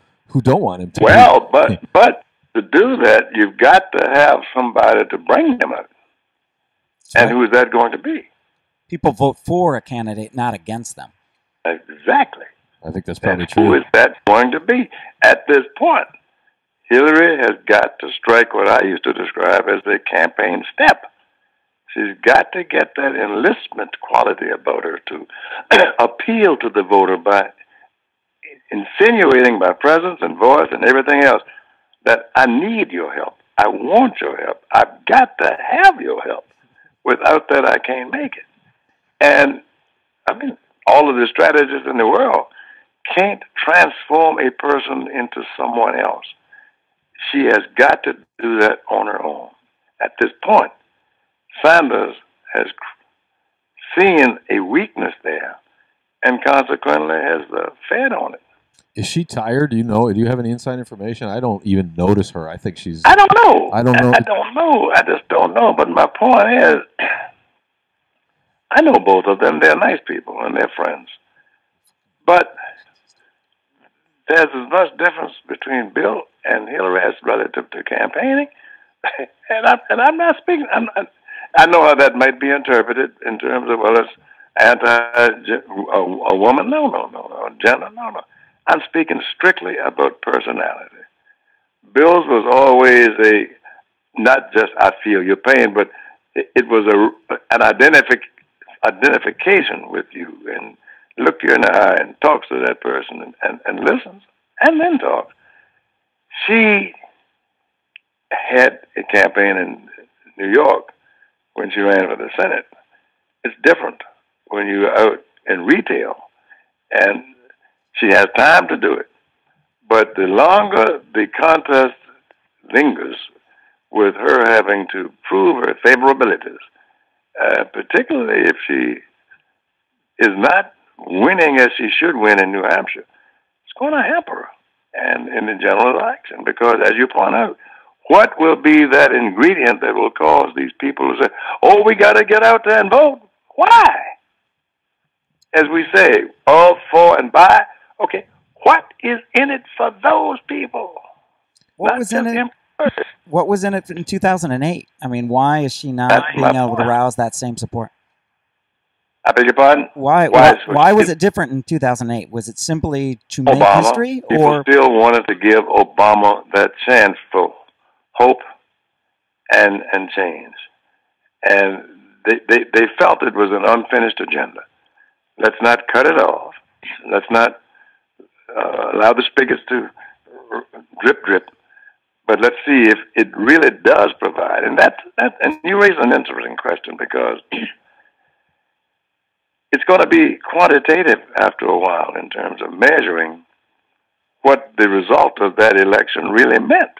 don't want him to. Well, but to do that, you've got to have somebody to bring him up. And who is that going to be? People vote for a candidate, not against them. Exactly. I think that's probably true. Who is that going to be? At this point, Hillary has got to strike what I used to describe as the campaign step. She's got to get that enlistment quality about her to appeal to the voter by insinuating by presence and voice and everything else that I need your help. I want your help. I've got to have your help. Without that, I can't make it. And, I mean, all of the strategists in the world can't transform a person into someone else. She has got to do that on her own. At this point, Sanders has seen a weakness there and consequently has fed on it. Is she tired? Do you know? Do you have any inside information? I don't even notice her. I think she's... I don't know. I don't know. I just don't know. But my point is, I know both of them. They're nice people and they're friends. But there's as much difference between Bill and Hillary as relative to campaigning, and I'm not speaking. I know how that might be interpreted in terms of, well, it's a woman. No, gender. No. I'm speaking strictly about personality. Bill's was always not just I feel your pain, but it was an identification with you, and look you in the eye and talks to that person and listens and then talks. She had a campaign in New York when she ran for the Senate. It's different when you're out in retail, and she has time to do it. But the longer the contest lingers with her having to prove her favorabilities, particularly if she is not winning as she should win in New Hampshire, it's going to hamper her and in the general election. Because, as you point out, what will be that ingredient that will cause these people to say, oh, we got to get out there and vote? Why? As we say, all for and by. Okay, what is in it for those people? What was in it? What was in it in 2008? I mean, why is she not being able to rouse that same support? I beg your pardon? Why was it different in 2008? Was it simply to make history? People still wanted to give Obama that chance for hope and change. And they felt it was an unfinished agenda. Let's not cut it off. Let's not allow the spigots to drip. But let's see if it really does provide. And and you raise an interesting question, because it's going to be quantitative after a while in terms of measuring what the result of that election really meant.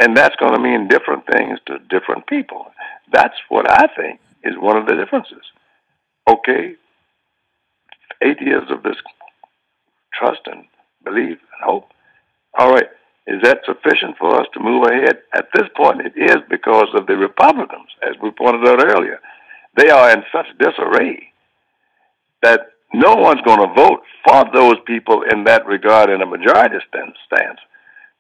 And that's going to mean different things to different people. That's what I think is one of the differences. Okay, 8 years of this trust and belief and hope. All right, is that sufficient for us to move ahead? At this point, it is, because of the Republicans, as we pointed out earlier. They are in such disarray that no one's going to vote for those people in that regard in a majority stance.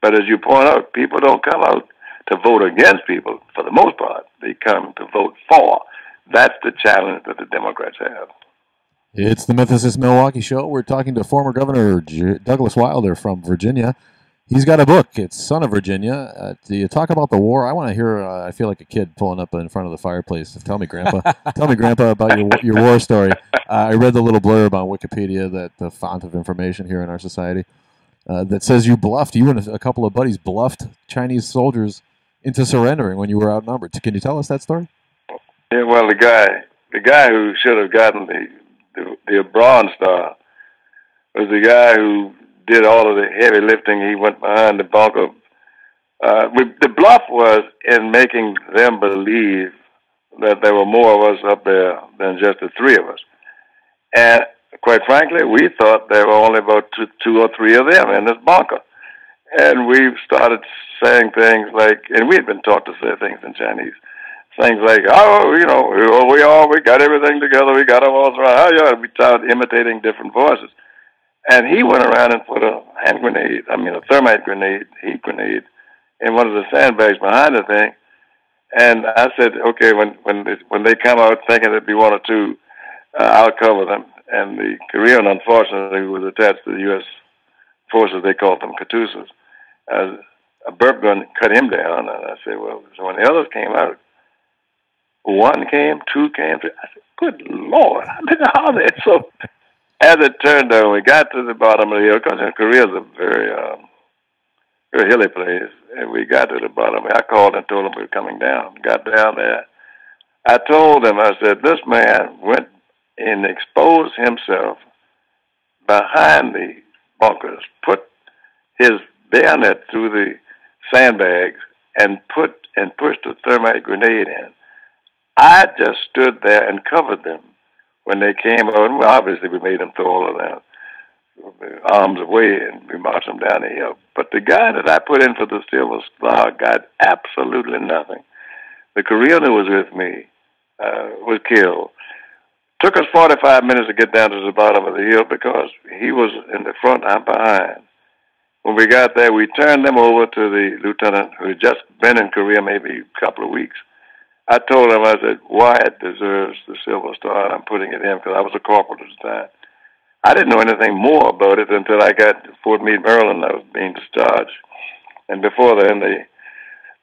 But as you point out, people don't come out to vote against people for the most part. They come to vote for. That's the challenge that the Democrats have. It's the Mythicist Milwaukee show. We're talking to former Governor Douglas Wilder from Virginia. He's got a book. It's Son of Virginia. Do you talk about the war? I want to hear. I feel like a kid pulling up in front of the fireplace. Tell me, Grandpa. Tell me, Grandpa, about your war story. I read the little blurb on Wikipedia, that the font of information here in our society, that says you bluffed. You and a couple of buddies bluffed Chinese soldiers into surrendering when you were outnumbered. Can you tell us that story? Yeah. Well, the guy who should have gotten the Bronze Star was the guy who did all of the heavy lifting. He went behind the bunker. The bluff was in making them believe that there were more of us up there than just the three of us. And quite frankly, we thought there were only about two or three of them in this bunker. And we started saying things like, and we had been taught to say things in Chinese, things like, oh, we got everything together, we got them all around. We started imitating different voices. And he went around and put a thermite grenade, heat grenade, in one of the sandbags behind the thing. And I said, okay, when they come out thinking it'd be one or two, I'll cover them. And the Korean, unfortunately, who was attached to the U.S. forces, they called them Katusas, a burp gun cut him down. And I said, well, so when the others came out, one came, two came, three. I said, good Lord, how they so... As it turned out, we got to the bottom of the hill, because Korea is a very, very hilly place, and we got to the bottom. I called and told them we were coming down. Got down there. I told them, I said, this man went and exposed himself behind the bunkers, put his bayonet through the sandbags, and pushed a thermite grenade in. I just stood there and covered them. When they came out, well, obviously we made them throw all of their arms away, and we marched them down the hill. But the guy that I put in for the Silver Star got absolutely nothing. The Korean who was with me was killed. Took us 45 minutes to get down to the bottom of the hill because he was in the front, I'm behind. When we got there, we turned them over to the lieutenant who had just been in Korea maybe a couple of weeks. I told him, I said, Wyatt deserves the Silver Star, and I'm putting it in because I was a corporal at the time. I didn't know anything more about it until I got to Fort Meade, Maryland. I was being discharged. And before then, they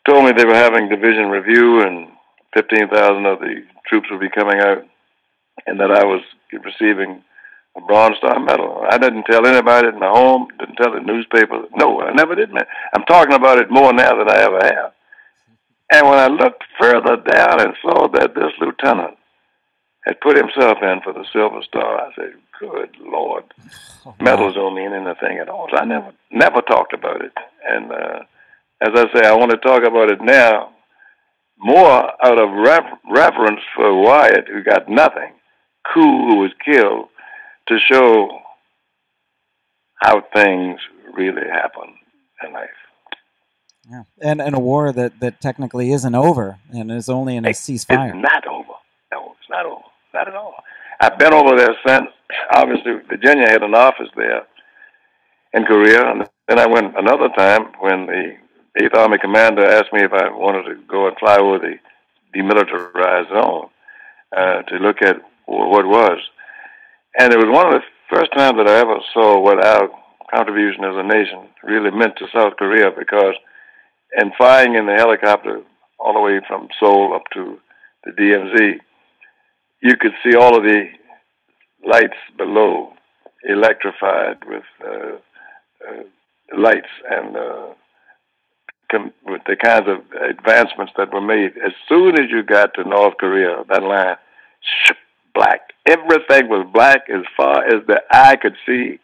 told me they were having division review and 15,000 of the troops would be coming out and that I was receiving a Bronze Star medal. I didn't tell anybody at my home, didn't tell the newspaper. No, I never did, man. I'm talking about it more now than I ever have. And when I looked further down and saw that this lieutenant had put himself in for the Silver Star, I said, good Lord, medals don't mean anything at all. So I never talked about it. And as I say, I want to talk about it now more out of reverence for Wyatt, who got nothing, Koo, who was killed, to show how things really happen in life. Yeah, and a war that technically isn't over and is only in a ceasefire. It's not over. No, it's not over. Not at all. I've been over there since. Obviously, Virginia had an office there in Korea, and then I went another time when the 8th Army commander asked me if I wanted to go and fly over the demilitarized zone to look at what was. And it was one of the first times that I ever saw what our contribution as a nation really meant to South Korea, because in flying in the helicopter all the way from Seoul up to the DMZ, you could see all of the lights below electrified with lights and with the kinds of advancements that were made. As soon as you got to North Korea, that line, black. Everything was black as far as the eye could see.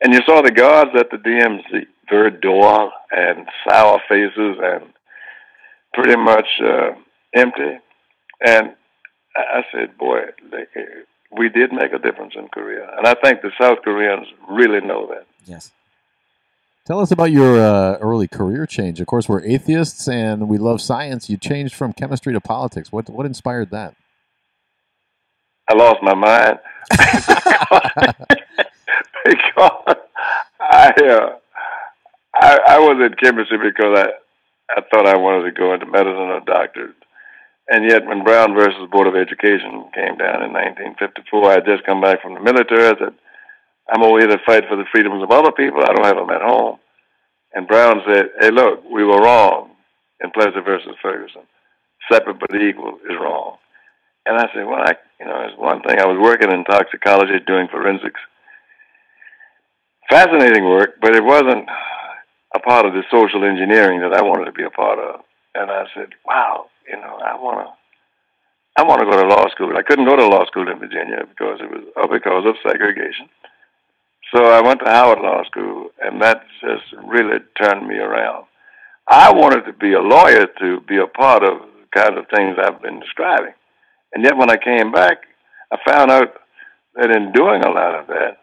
And you saw the guards at the DMZ, very dull and sour faces and pretty much empty. And I said, boy, we did make a difference in Korea. And I think the South Koreans really know that. Yes. Tell us about your early career change. Of course, we're atheists and we love science. You changed from chemistry to politics. What inspired that? I lost my mind because I was in chemistry because I thought I wanted to go into medicine or doctorate. And yet when Brown versus Board of Education came down in 1954, I had just come back from the military. I said, I'm over here to fight for the freedoms of other people. I don't have them at home. And Brown said, hey, look, we were wrong in Plessy versus Ferguson. Separate but equal is wrong. And I said, well, it's one thing. I was working in toxicology doing forensics. Fascinating work, but it wasn't a part of the social engineering that I wanted to be a part of. And I said, wow, I want to go to law school. I couldn't go to law school in Virginia because of segregation. So I went to Howard Law School, and that just really turned me around. I wanted to be a lawyer to be a part of the kinds of things I've been describing. And yet when I came back, I found out that in doing a lot of that,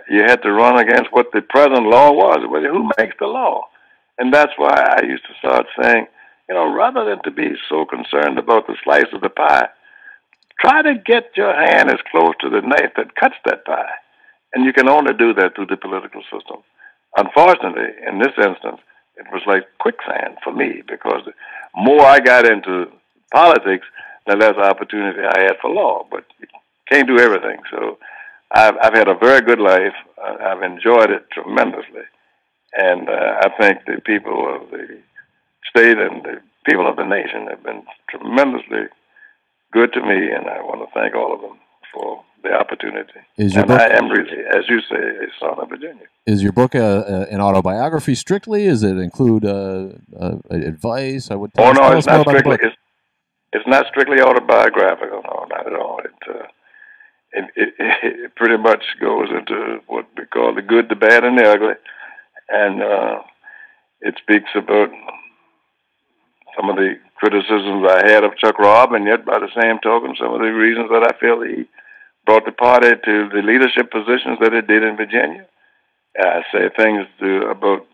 you had to run against what the present law was. Who makes the law? And that's why I used to start saying, rather than to be so concerned about the slice of the pie, try to get your hand as close to the knife that cuts that pie. And you can only do that through the political system. Unfortunately, in this instance, it was like quicksand for me, because the more I got into politics, the less opportunity I had for law. But you can't do everything. So I've had a very good life. I've enjoyed it tremendously. And I think the people of the state and the people of the nation have been tremendously good to me, and I want to thank all of them for the opportunity. I am really, as you say, a son of Virginia. Is your book an autobiography strictly? Does it include advice? I would tell no, it's not strictly. It's not strictly autobiographical. No, not at all. It pretty much goes into what we call the good, the bad, and the ugly, and it speaks about some of the criticisms I had of Chuck Robb, and yet by the same token, some of the reasons that I feel he brought the party to the leadership positions that it did in Virginia. I say things about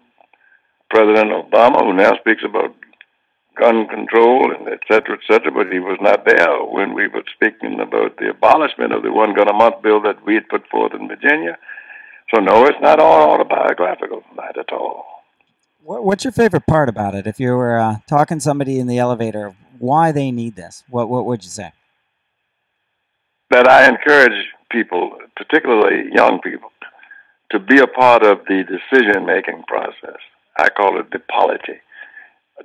President Obama, who now speaks about gun control and et cetera, but he was not there when we were speaking about the abolishment of the one gun a month bill that we had put forth in Virginia. So no, it's not all autobiographical, not at all. What's your favorite part about it? If you were talking to somebody in the elevator, why they need this, what would you say? That I encourage people, particularly young people, to be a part of the decision-making process. I call it the polity.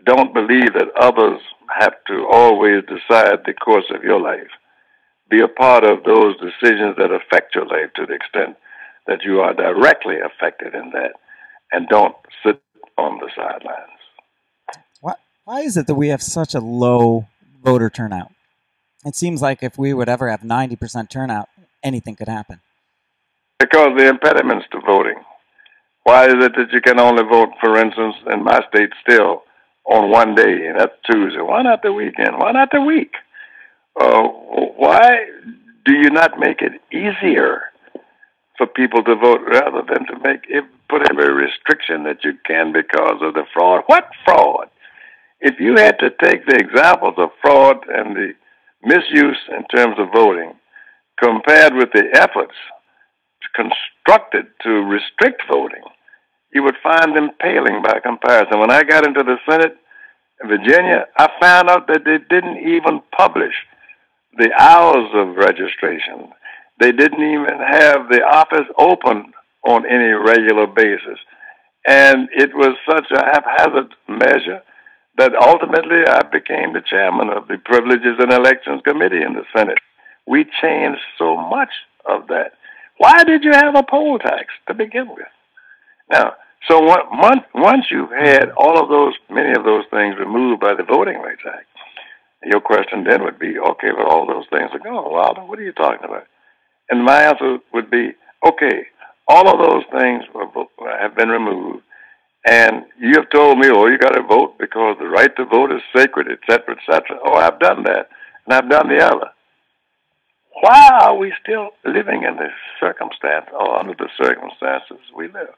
Don't believe that others have to always decide the course of your life. Be a part of those decisions that affect your life to the extent that you are directly affected in that, and don't sit on the sidelines. Why is it that we have such a low voter turnout? It seems like if we would ever have 90% turnout, anything could happen. Because the impediments to voting. Why is it that you can only vote, for instance, in my state still, on one day, and that's Tuesday? Why not the weekend? Why not the week? Why do you not make it easier for people to vote rather than to put every restriction that you can because of the fraud? What fraud? If you had to take the examples of fraud and the misuse in terms of voting compared with the efforts constructed to restrict voting, you would find them paling by comparison. When I got into the Senate in Virginia, I found out that they didn't even publish the hours of registration. They didn't even have the office open on any regular basis. And it was such a haphazard measure that ultimately I became the chairman of the Privileges and Elections Committee in the Senate. We changed so much of that. Why did you have a poll tax to begin with? Now, so once you've had all of those, many of those things removed by the Voting Rights Act, your question then would be, okay, well, all those things are gone. Wilder, what are you talking about? And my answer would be, okay, all of those things have been removed, and you have told me, oh, you got to vote because the right to vote is sacred, et cetera, et cetera. Oh, I've done that, and I've done the other. Why are we still living in this circumstance, or under the circumstances we live?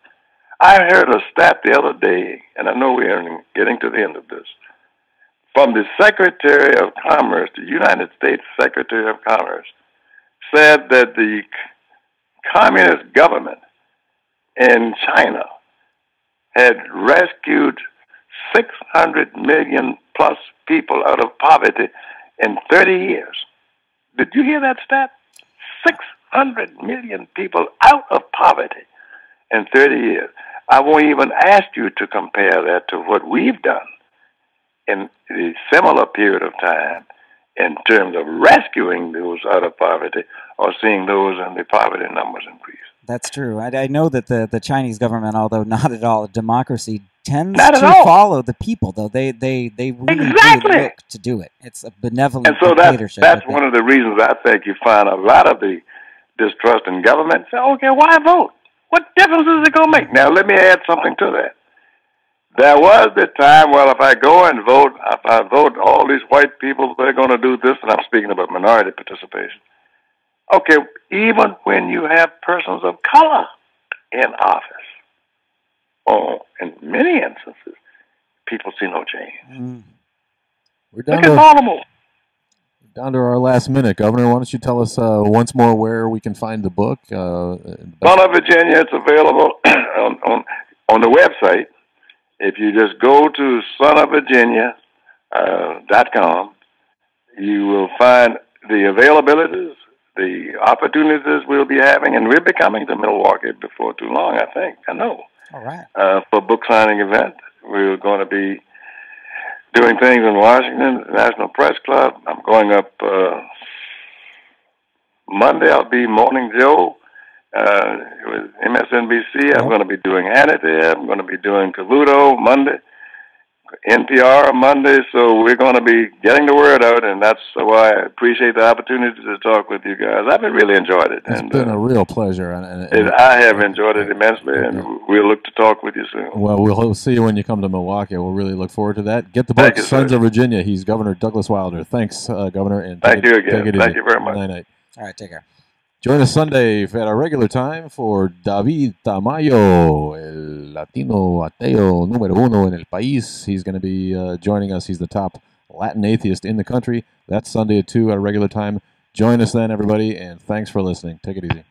I heard a stat the other day, and I know we are getting to the end of this, from the Secretary of Commerce, the United States Secretary of Commerce, said that the communist government in China had rescued 600 million plus people out of poverty in 30 years. Did you hear that stat? 600 million people out of poverty in 30 years. I won't even ask you to compare that to what we've done in a similar period of time in terms of rescuing those out of poverty or seeing those in the poverty numbers increase. That's true. I know that the Chinese government, although not at all a democracy, tends to follow the people, though. They really do look to do it. It's a benevolent dictatorship. That's one of the reasons I think you find a lot of the distrust in government. Say, okay, why vote? What difference is it going to make? Now, let me add something to that. There was the time, well, if I go and vote, if I vote all these white people, they're going to do this, and I'm speaking about minority participation. Okay, even when you have persons of color in office, or in many instances, people see no change. We're down Look at Baltimore. Down to our last minute, Governor. Why don't you tell us once more where we can find the book? Son of Virginia, it's available on the website. If you just go to sonofvirginia.com, you will find the availabilities, the opportunities we'll be having, and we'll be coming to Milwaukee before too long, I think. I know. All right. For a book signing event. We're going to be doing things in Washington, the National Press Club. I'm going up Monday. I'll be Morning Joe with MSNBC. I'm going to be doing Hannity. I'm going to be doing Cavuto Monday, NPR Monday. So we're going to be getting the word out, and that's why I appreciate the opportunity to talk with you guys. I've really enjoyed it. It's been a real pleasure. I have enjoyed it immensely, and we'll look to talk with you soon. Well, we'll see you when you come to Milwaukee. We'll really look forward to that. Get the book, Sons of Virginia. He's Governor Douglas Wilder. Thanks, Governor. And thank you again. Thank you very much. Night-night. All right, take care. Join us Sunday at our regular time for David Tamayo, el Latino ateo número uno en el país. He's going to be joining us. He's the top Latin atheist in the country. That's Sunday at 2 at our regular time. Join us then, everybody, and thanks for listening. Take it easy.